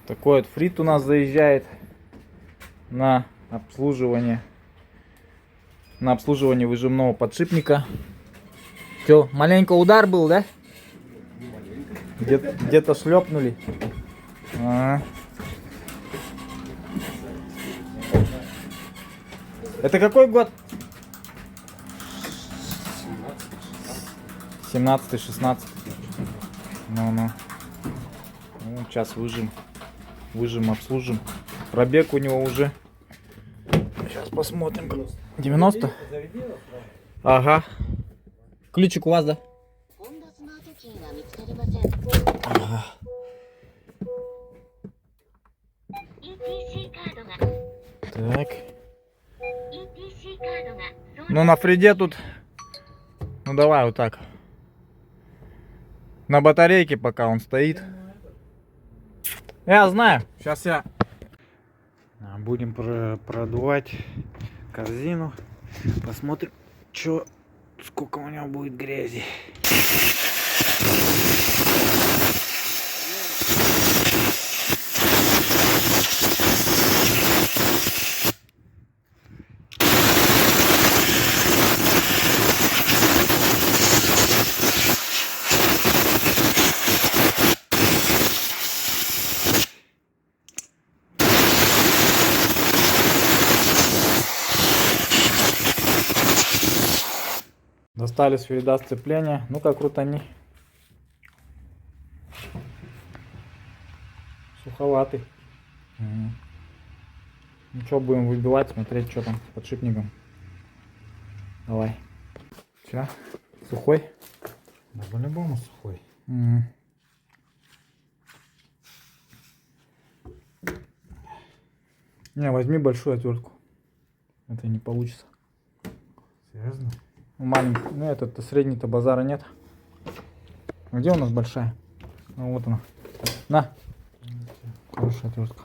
Такой вот фрит у нас заезжает на обслуживание. На обслуживание выжимного подшипника. Че, маленько удар был, да? Где-то шлепнули. Это какой год? 17-16. Ну. Сейчас выжим, обслужим. Пробег у него уже. Сейчас посмотрим. 90? Ага. Ключик у вас, да? Ага. Так. Ну на фриде тут. Ну давай вот так. На батарейке пока он стоит. Я знаю. Сейчас я. Будем продувать корзину. Посмотрим, сколько у него будет грязи. Достали с фрида сцепления. Ну-ка, крутани. Суховатый. Ну что, будем выбивать, смотреть, что там с подшипником. Давай. Че? Сухой? Да, по-любому сухой. Не, возьми большую отвертку. Это не получится. Серьезно? Маленький. Ну, этот средний-то базара нет. Где у нас большая? Ну, вот она. На. Хорошая отвертка.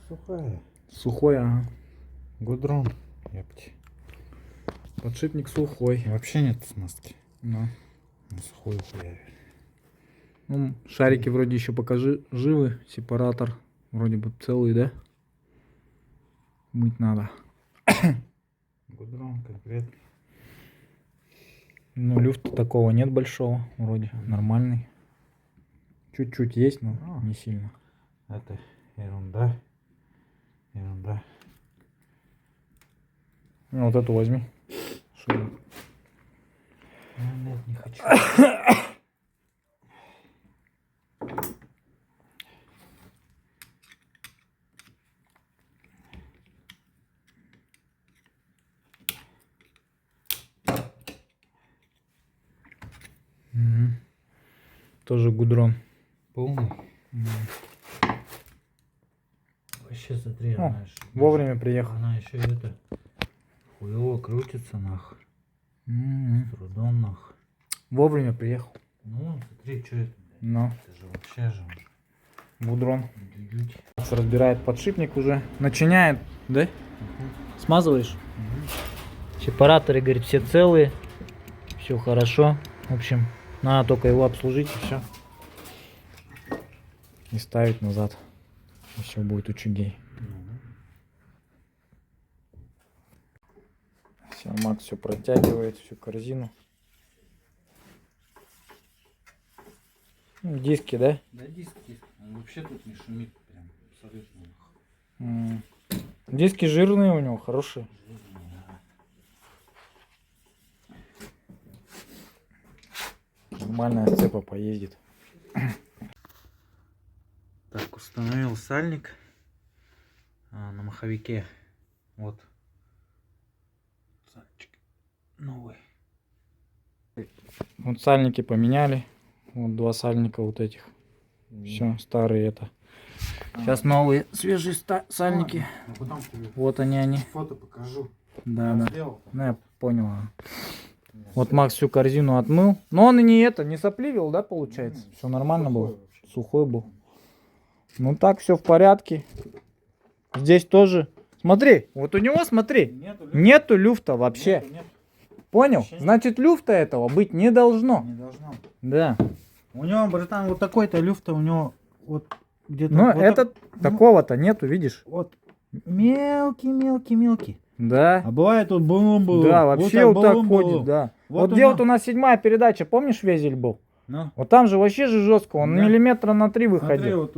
Сухая. Сухой, ага. Гудрон. Ёпти. Подшипник сухой. Вообще нет смазки. Да. На сухую хуярь. Ну, шарики вроде еще пока живы. Сепаратор вроде бы целый, да? Мыть надо. Гудрон конкретно. Ну, люфта такого нет большого. Вроде нормальный. Чуть-чуть есть, но не сильно. Это ерунда. Ерунда. Ну, вот эту возьми. Шину. Нет, не хочу. Тоже гудрон. Полный. Вообще смотри, О, она еще, вовремя приехал. она еще это хуево крутится нахуй. С трудом нахуй. Вовремя приехал. Ну, смотри, что это. Но. Это же вообще же. Гудрон. Разбирает подшипник уже. Начиняет, да? Смазываешь? Сепараторы, говорит, все целые. Все хорошо. В общем, надо только его обслужить и все. И ставить назад. И все будет учугей. Все, Макс все протягивает, всю корзину. Ну, диски, да? Да, диски. Он вообще тут не шумит. Прям абсолютно. Диски жирные у него, хорошие. Нормальная сцепа поездит. Так, установил сальник на маховике. Вот. Сальничек новый. Вот сальники поменяли. Вот два сальника вот этих. Все, старые это. Сейчас новые свежие сальники. Вот они. Фото покажу. Да. Ну, я понял. Вот Макс всю корзину отмыл. Но он и не сопливил, да, получается? Все нормально было. Сухой был. Ну так, все в порядке. Здесь тоже. Смотри, вот у него, смотри, нету люфта вообще. Нет. Понял? Вообще нет. Значит, люфта этого быть не должно. Не должно. Да. У него, братан, вот такой-то люфта, у него вот где-то... Ну, вот этот так, такого-то нету, видишь? вот мелкий. Да. А бывает вот бум-бум. Да, вообще вот так бум-бум. ходит, да. Вот Вот у где него- вот у нас 7-я передача, помнишь, Везель был? Ну, Вот там же вообще же жестко, он Да. миллиметра на 3 смотри, выходил. вот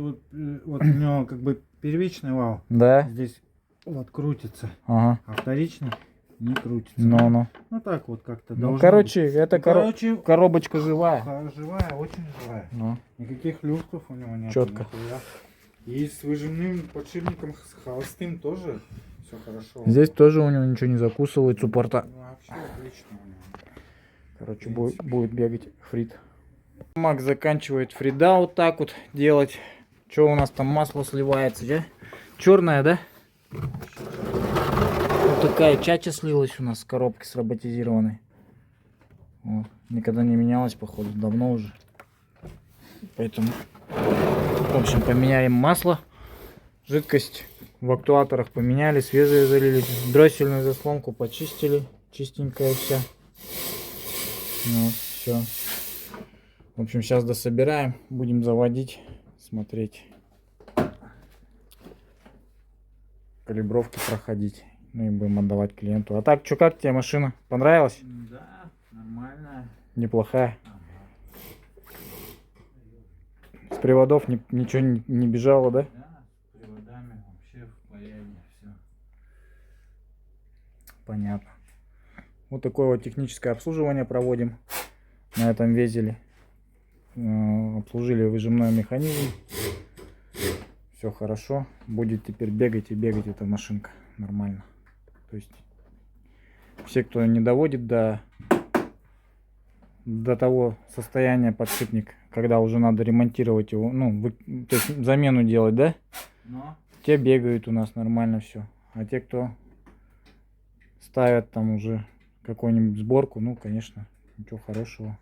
у него как бы первичный вал Да. здесь вот крутится, Ага. а вторичный не крутится. Ну. Ну так вот как-то Ну, должно короче, быть. это Ну, короче, коробочка живая. живая, очень живая. Ну. Никаких люфтов у него нет. Чётко. И с выжимным подшипником, с холостым тоже все хорошо. Здесь тоже у него ничего не закусывает, суппорта. Ну, вообще отлично у него. Короче, будет бегать фрит. Макс заканчивает фрида вот так вот делать. Что у нас там масло сливается, да? Черное, да? Вот такая чача слилась у нас с коробки с роботизированной. Вот. Никогда не менялась, походу, давно уже. Поэтому, в общем, поменяем масло. Жидкость в актуаторах поменяли, свежие залили. Дроссельную заслонку почистили. Чистенькая вся. Ну, все. В общем, сейчас дособираем, будем заводить, смотреть, калибровки проходить, ну и будем отдавать клиенту. А так, что, как тебе машина? Понравилась? Да, нормально. Неплохая. С приводов ничего не бежало, да? Да, с приводами вообще в порядке все. Понятно. Вот такое вот техническое обслуживание проводим на этом везеле. Обслужили выжимной механизм. Все хорошо. Будет теперь бегать и бегать эта машинка. Нормально. То есть все, кто не доводит до того состояния подшипник, когда уже надо ремонтировать его, ну, то есть замену делать, да? Но Те бегают у нас нормально все. А те, кто ставят там уже какую-нибудь сборку, ну, конечно, ничего хорошего.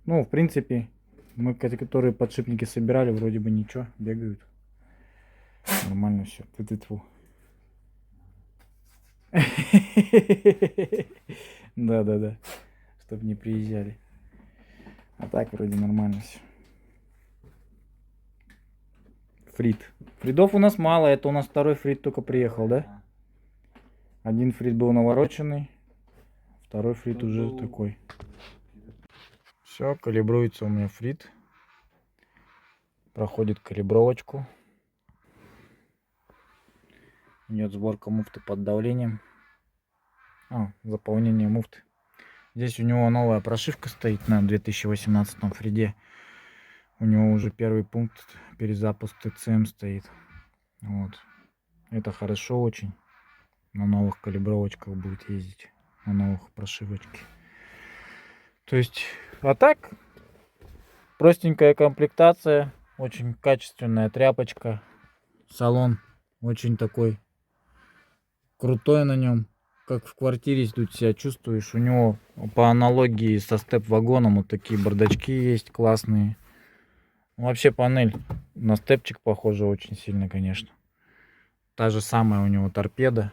Ну, в принципе, мы, которые подшипники собирали, вроде бы ничего, бегают. Нормально все. Тьфу. Да. Чтоб не приезжали. А так вроде нормально все. Фрит. Фридов у нас мало. Это у нас второй фрит только приехал, да? Один фрит был навороченный. Второй фрит уже такой. Все, калибруется у меня фрит. Проходит калибровочку. Идет сборка муфты под давлением. Заполнение муфты. Здесь у него новая прошивка стоит на 2018 фриде. У него уже первый пункт перезапуск ТЦМ стоит. Вот. Это хорошо очень. На новых калибровочках будет ездить. На новых прошивочке. То есть, а так, простенькая комплектация. Очень качественная тряпочка. Салон очень такой крутой на нем. Как в квартире тут себя чувствуешь. У него по аналогии со степ-вагоном вот такие бардачки есть классные. Вообще панель на степчик похожа очень сильно, конечно. Та же самая у него торпеда.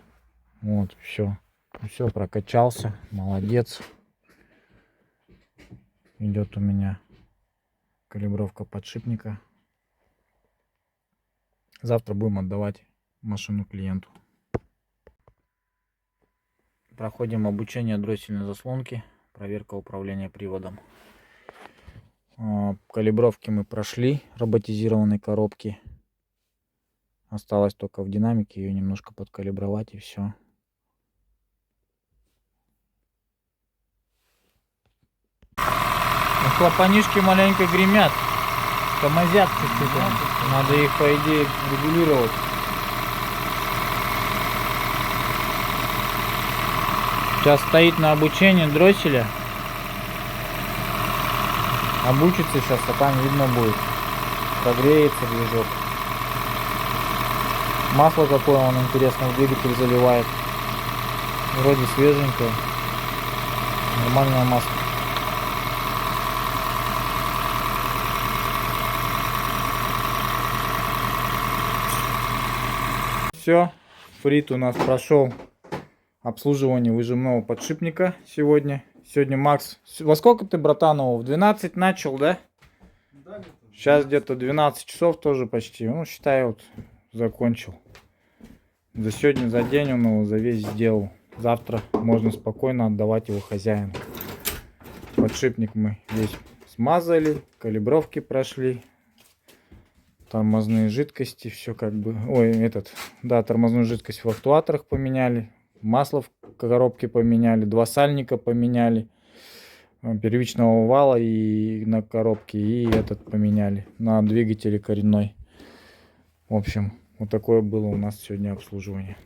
Вот, все. Все, прокачался. Молодец. Идет у меня калибровка подшипника. Завтра будем отдавать машину клиенту. Проходим обучение дроссельной заслонки. Проверка управления приводом. Калибровки мы прошли. Роботизированной коробки. Осталось только в динамике ее немножко подкалибровать и все. Клапанишки маленько гремят. Тормозят чуть-чуть. Надо их, по идее, регулировать. Сейчас стоит на обучении дросселя. Обучится сейчас, а там видно будет. Прогреется движок. Масло какое он, интересно, в двигатель заливает. Вроде свеженькое. Нормальное масло. Все, фрит у нас прошел обслуживание выжимного подшипника сегодня. Сегодня Макс... Во сколько ты, братан, его? В 12 начал, да? да, Сейчас где-то 12 часов тоже почти. Ну, считай, вот закончил. За сегодня, за день он его за весь сделал. Завтра можно спокойно отдавать его хозяину. Подшипник мы весь смазали, калибровки прошли. Тормозные жидкости, все как бы... Ой, да, тормозную жидкость в актуаторах поменяли. Масло в коробке поменяли. 2 сальника поменяли. Первичного вала и на коробке. И этот поменяли на двигателе коренной. В общем, вот такое было у нас сегодня обслуживание.